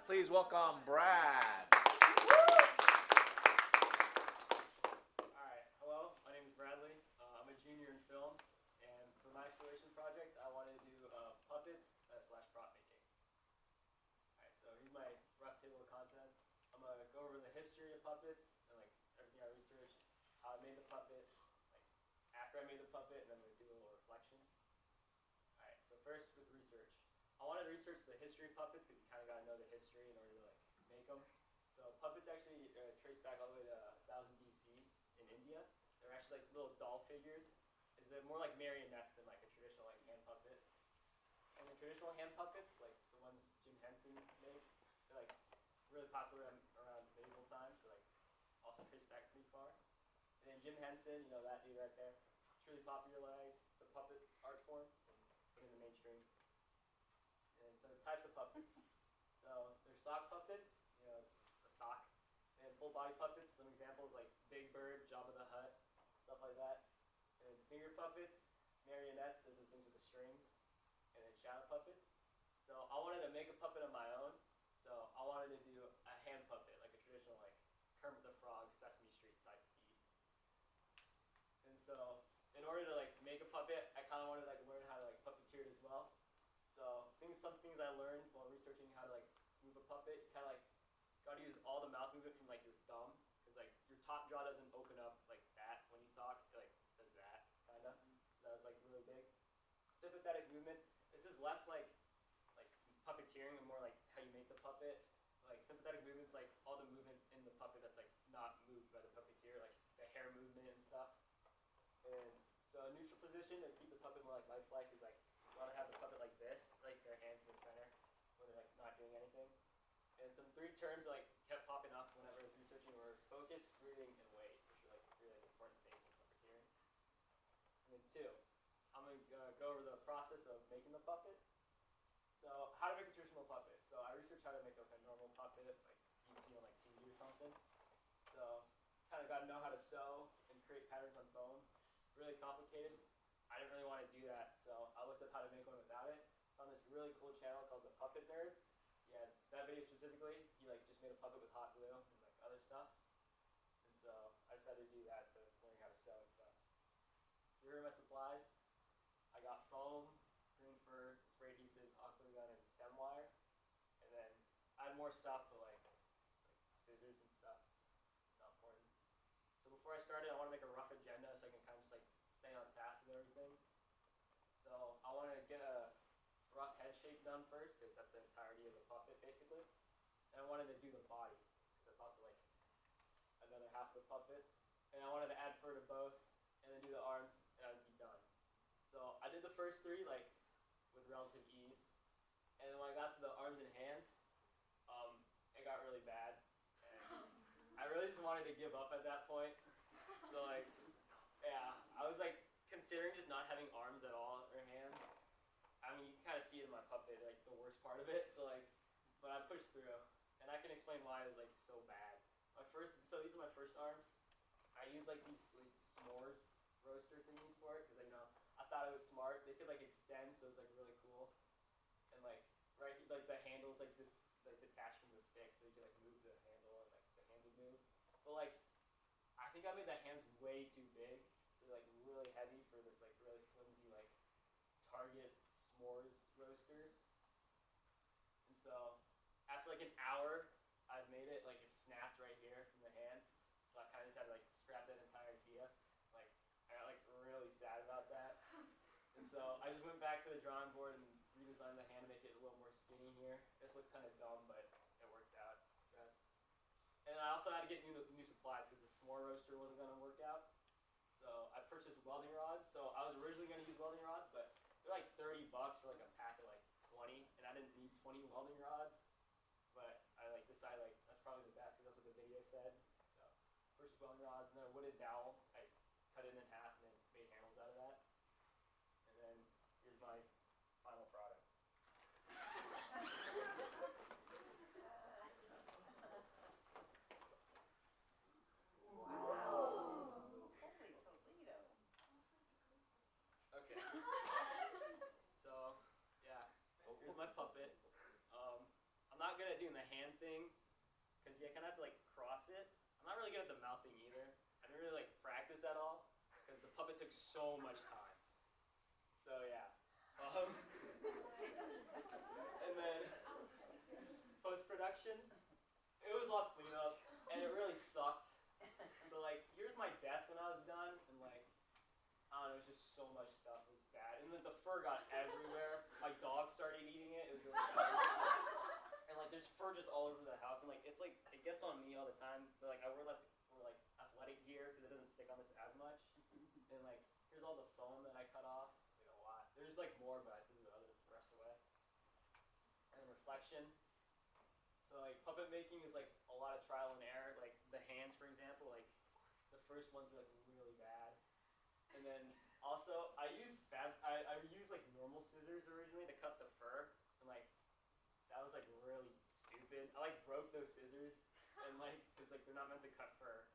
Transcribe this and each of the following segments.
Please welcome Brad. Alright, hello, my name is Bradley. I'm a junior in film, and for my exploration project, I wanted to do puppets slash prop making. Alright, so here's my rough table of contents. I'm going to go over the history of puppets, and like everything I researched, how I made the puppet, like after I made the puppet, and then I'm going to do a little reflection. Alright, so first with research. I wanted to research the history of puppets because you kind of got to know the history in order to like make them. So puppets actually trace back all the way to 1000 BC in India. They're actually like little doll figures. It's more like marionettes than like a traditional like hand puppet. And the traditional hand puppets, like the ones Jim Henson made, they're like really popular around medieval times. So like also trace back pretty far. And then Jim Henson, you know that dude right there, truly popularized the puppet art form and put it in the mainstream. And so the types of puppets. So there's sock puppets, you know, a sock. And full body puppets, some examples like Big Bird, Jabba the Hutt, stuff like that. And finger puppets, marionettes, those are things with the strings. And then shadow puppets. So I wanted to make a puppet of my own. So I wanted to do a hand puppet, like a traditional like Kermit the Frog, Sesame Street type beat. And so in order to like make a puppet, I kind of wanted to like learn how to like puppeteer it as well. So some things I learned while researching how to like move a puppet, you kind of like got to use all the mouth movement from like your thumb, because like your top jaw doesn't open up like that when you talk. It like does that kind of. So that was like really big. Sympathetic movement. This is less like puppeteering and more like how you make the puppet. Like sympathetic movements, like all the movement in the puppet that's like not moved by the puppeteer, like the hair movement and stuff. And so a neutral position to keep the puppet more like lifelike is like you want to have the puppet like this, like their hands in the center when they're like not doing anything. And some three terms like kept popping up whenever I was researching were focus, breathing, and weight, which are like really important things in puppeteering. And then two, I'm going to go over the process of making the puppet. So how to make a traditional puppet. So I researched how to make like a normal puppet, like you'd see on like TV or something. So kind of got to know how to sew and create patterns on foam. Really complicated. I didn't really want to do that, so I looked up how to make one without it. Found this really cool channel called the Puppet Nerd. Yeah, that video specifically, he like just made a puppet with hot glue and like other stuff. And so I decided to do that, so learning how to sew and stuff. So here are my supplies. I got foam, green fur, spray adhesive, hot glue gun, and stem wire. And then I had more stuff, but like it's like scissors and stuff. It's not important. So before I started, I want to make a rough agenda so I can kind of just like stay on task with everything. So I want to get a rough head shape done first, because that's the entirety of the puppet basically. And I wanted to do the body, because that's also like another half of the puppet. And I wanted to add fur to both, and then do the arms, and I would be done. So I did the first three like with relative ease. And then when I got to the arms and hands, it got really bad. And I really just wanted to give up at that point. So like, yeah, I was like considering just not having arms at all or hands. I mean, you can kind of see it in my puppet, like the worst part of it. So like, but I pushed through, and I can explain why it was like so bad. So these are my first arms. I used like these like s'mores roaster thingies for it because you know I thought it was smart. They could like extend, so it's like really cool. And like right, like the handle's like this, like detached from the stick, so you could like move the handle and like the hands would move. But like, I think I made the hands way too big, so they're like really heavy for this like really flimsy like Target s'mores roasters. And so after like an hour, I've made it, like it snapped right here from the hand. So I kind of just had to like scrap that entire idea. Like I got like really sad about that. And so I just went back to the drawing board and redesigned the hand to make it a little more skinny here. This looks kind of dumb, but it worked out, I guess. And then I also had to get new supplies because the s'more roaster wasn't going to work out. So I purchased welding rods. So I was originally going to use welding rods, but they're like $30 for like a pack of like 20, and I didn't need 20 welding rods. But I like decided like that's probably the best because that's what the video said. So purchased welding rods, and then a wooden dowel. I cut it in half and then made handles out of that. And then here's my final product. Okay. So yeah, here's my puppet. I'm not gonna do doing the hand thing, because you kind of have to like cross it. I'm not really good at the mouth thing either. I didn't really like practice at all, because the puppet took so much time. So yeah. And then post-production, it was a lot cleanup, and it really sucked. So like, here's my desk when I was done, and like, I don't know, it was just so much stuff. It was bad. And then the fur got everywhere. My dog started eating it. It was really bad. And like, there's fur just all over the house, and like, it's like, it gets on me all the time. But like, I wear like athletic gear because it doesn't stick on this as much. And like, here's all the foam that I cut off. It's like a lot. There's like more, but I threw the rest away. And then reflection. So like, puppet making is like a lot of trial and error. Like the hands, for example, like the first ones are like really bad. And then also, I used like normal scissors originally to cut the fur, and like that was like really stupid. I like broke those scissors, and like because like they're not meant to cut fur.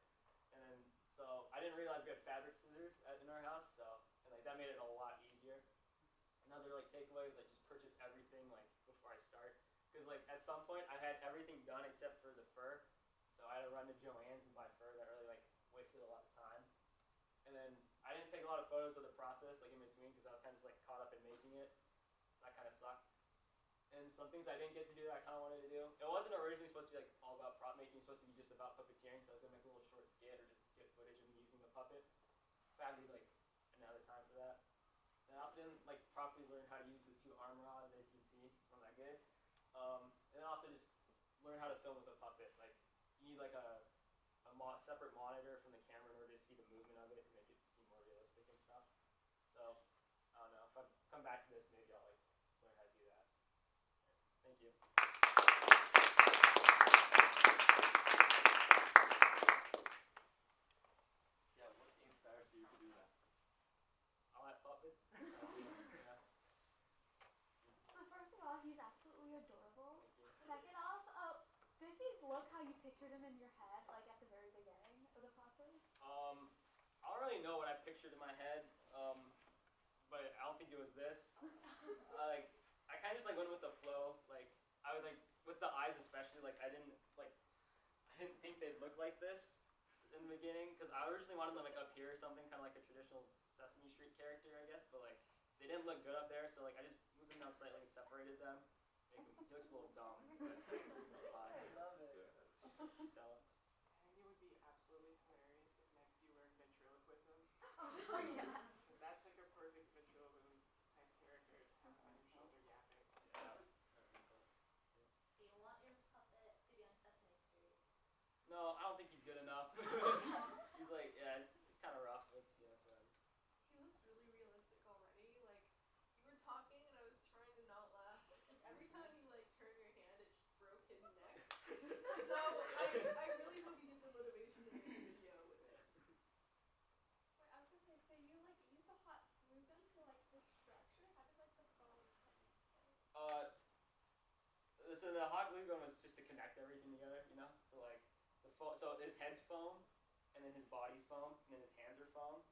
And then so I didn't realize we had fabric scissors in our house, so and like that made it a lot easier. Another like takeaway was like just purchase everything like before I start, because like at some point I had everything done except for the fur, so I had to run to Joann's and buy fur. That really like wasted a lot of time. And then I didn't take a lot of photos of the process, like in between, because I was kind of just like caught up in making it. That kind of sucked. And some things I didn't get to do that I kind of wanted to do. It wasn't originally supposed to be like all about prop making. It was supposed to be just about puppeteering. So I was gonna make a little short skit or just get footage of me using the puppet. Sadly, like I didn't have the time for that. And I also didn't like properly learn how to use the two arm rods, as you can see. It's not that good. And then also just learn how to film with a puppet. Like you need like a separate monitor from the camera in order to see the movement of it to make it seem more realistic and stuff. So, I don't know, if I come back to this, maybe I'll like learn how to do that. Thank you. Yeah, what inspires you to do that? I'll have puppets. Yeah. So first of all, he's absolutely adorable. Thank you. Second off, does he look how you pictured him in your head, like at the very beginning of the process? I don't really know what I pictured in my head, but I don't think it was this. Like, I kind of just like went with the flow. Like, I would like with the eyes especially. Like, I didn't think they'd look like this in the beginning, because I originally wanted them like up here or something, kind of like a traditional Sesame Street character, I guess. But like, they didn't look good up there, so like I just moved them down slightly and separated them. He looks a little dumb, but that's fine. I love it. Stella. I think it would be absolutely hilarious if next you learned ventriloquism. Oh yeah. Because that's like a perfect ventriloquism type character to have on your shoulder yapping. Yeah, that was really cool. Do you want your puppet to be on Sesame Street? No, I don't think he's good enough. He's like, yeah, it's kind of rough. It's whatever. He looks really realistic already. Like, you were talking and I was trying to not laugh because every time you like turn your hand, it just broke his neck. So I really hope you get the motivation to make a video with it. Wait, I was gonna say, so you like use the hot glue gun for like the structure? How did like the foam come into play? So the hot glue gun was just to connect everything together, you know. So like so his head's foam, and then his body's foam, and then his hands are foam,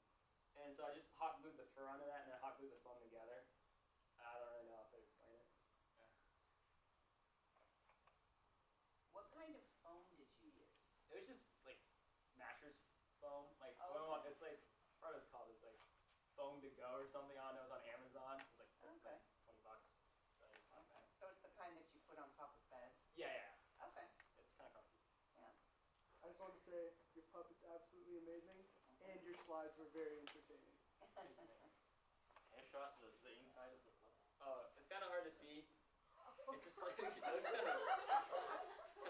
and so I just hot glued the fur onto that, and then hot glued the foam together. I don't really know how to explain it. Yeah. What kind of foam did you use? It was just like mattress foam, like Oh, okay. it's like what is it called? It's like foam to go or something. I don't know. It was on Amazon. It was like Okay. $20. So I just bought that. So it's the kind that you put on top of beds? Yeah. Okay. It's kind of comfy. Yeah. I just want to say your puppet's absolutely amazing, and your slides were very entertaining. Thank you. Can you show us the inside of the puppet? It's kind of hard to see. It's just like it looks kind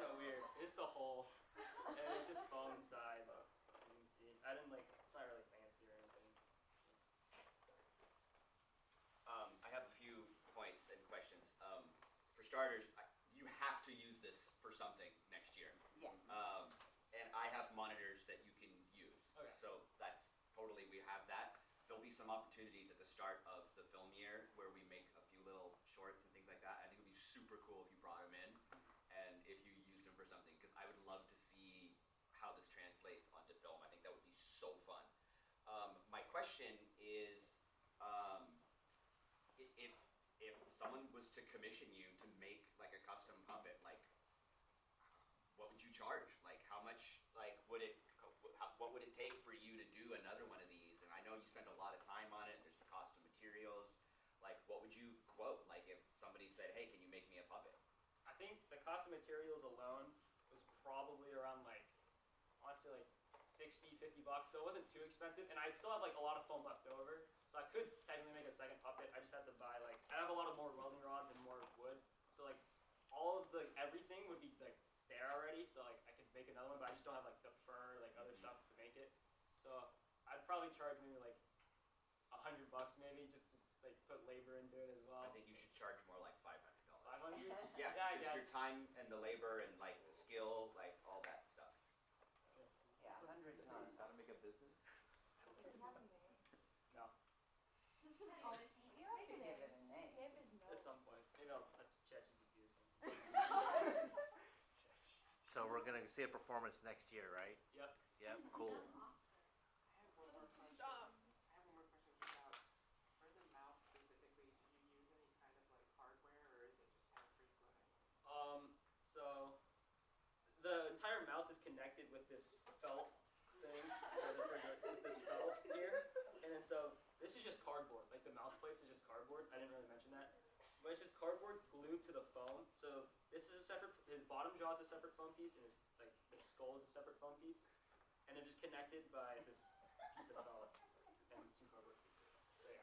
of weird. It's just a hole, and it's just foam inside. You can see. I didn't like. It's not really fancy or anything. I have a few points and questions. For starters, you have to use this for something next year. Yeah. And I have monitors that you can use. Okay. So that's totally, we have that. There'll be some opportunities at the start of the film year where we make a few little shorts and things like that. I think it would be super cool if you brought them in and if you used them for something, because I would love to see how this translates onto film. I think that would be so fun. My question is, if someone was to commission you to make like a custom puppet, like would you charge? Like, how much, like, what would it take for you to do another one of these? And I know you spent a lot of time on it, there's the cost of materials. Like, what would you quote? Like, if somebody said, hey, can you make me a puppet? I think the cost of materials alone was probably around like, I want to say like 60, 50 bucks. So it wasn't too expensive. And I still have like a lot of foam left over. So I could technically make a second puppet. I just had to buy like, I have a lot of more welding rods and more wood. So like all of the, everything would be like there already. So like I could make another one, but I just don't have like the fur, like other stuff to make it. So I'd probably charge maybe like $100 maybe just to like put labor into it as well. I think you should charge more like $500. 500? Yeah, Yeah, I because your guess. time and the labor and like the skill, like all that stuff. Yeah, hundreds not How to make a business? Does it have a name? No, Oh, You have to give it a name. his name is at Noah. some point. Maybe I'll ChatGPT or something. So we're gonna see a performance next year, right? Yep. Yep, cool. I have one more question. Stop. I have one more question just about, for the mouth specifically, did you use any kind of like hardware or is it just kind of free floating? So the entire mouth is connected with this felt thing. So with this felt here, and then so this is just cardboard. Like the mouth plates is just cardboard. I didn't really mention that, but it's just cardboard glued to the foam. So this is a separate. His bottom jaw is a separate foam piece, and his skull is a separate foam piece, and they're just connected by this piece of felt and these two cardboard pieces. So yeah.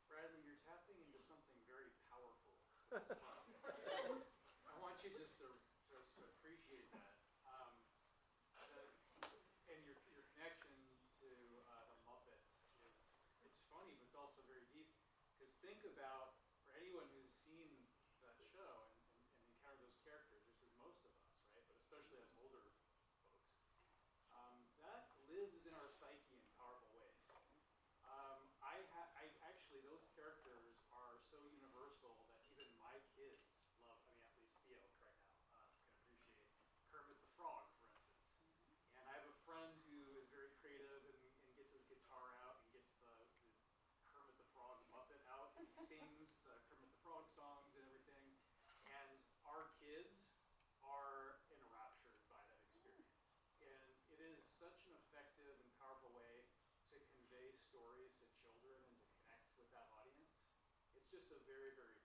Bradley, you're tapping into something very powerful with this project. I want you just to appreciate that. And your connection to the Muppets it's funny, but it's also very deep. Because think about, for anyone who's seen that show and encountered those characters, which is most of us, right? But especially as older folks, that lives in our psyche in powerful ways. I actually, those characters are so universal that even my kids love, I mean, at least Theo right now, can appreciate Kermit the Frog, for instance. And I have a friend who is very creative and gets his guitar out and gets the Kermit the Frog Muppet out and he sings the Kermit the Frog songs and everything. And our kids are enraptured by that experience. And it is such an effective and powerful way to convey stories to children and to connect with that audience. It's just a very, very